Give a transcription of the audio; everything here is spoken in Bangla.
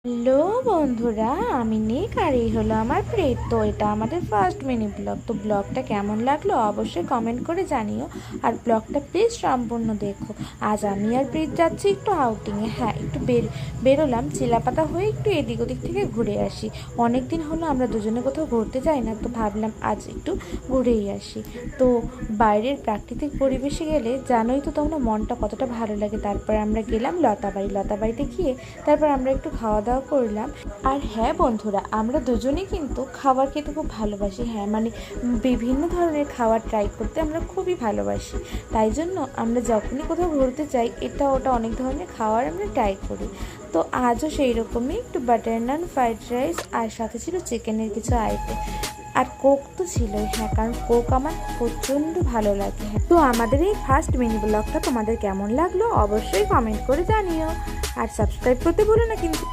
হ্যালো বন্ধুরা, আমি নিক আর এই হলো আমার প্রীত। তো এটা আমাদের ফার্স্ট মিনি ব্লগ। তো ব্লগটা কেমন লাগলো অবশ্যই কমেন্ট করে জানিও, আর ব্লগটা প্লিজ সম্পূর্ণ দেখো। আজ আমি আর প্রীত যাচ্ছি একটু আউটিংয়ে। হ্যাঁ, একটু বেরোলাম চিলাপাতা হয়ে, একটু এদিক ওদিক থেকে ঘুরে আসি। অনেক দিন হলো আমরা দুজনে কোথাও ঘুরতে যাই না, তো ভাবলাম আজ একটু ঘুরেই আসি। তো বাইরের প্রাকৃতিক পরিবেশে গেলে জানোই তো তোমরা মনটা কতটা ভালো লাগে। তারপর আমরা গেলাম লতাবাড়িতে গিয়ে তারপর আমরা একটু খাওয়া দাওয়া করলাম। আর হ্যাঁ বন্ধুরা, আমরা দুজনেই কিন্তু খাবার খেতে খুব ভালোবাসি। হ্যাঁ মানে বিভিন্ন ধরনের খাবার ট্রাই করতে আমরা খুবই ভালোবাসি। তাই জন্য আমরা যখনই কোথাও ঘুরতে যাই এটা ওটা অনেক ধরনের খাবার আমরা ট্রাই করি। তো আজও সেই রকমই একটু বাটার নান, ফ্রাইড রাইস, আর সাথে ছিল চিকেনের কিছু আইটেম, আর কোক তো ছিলই। হ্যাঁ, কারণ কোক আমার প্রচণ্ড ভালো লাগে। হ্যাঁ, তো আমাদের এই ফার্স্ট মিনি ব্লগটা তোমাদের কেমন লাগলো অবশ্যই কমেন্ট করে জানিও, আর সাবস্ক্রাইব করতে ভুলো না কিন্তু।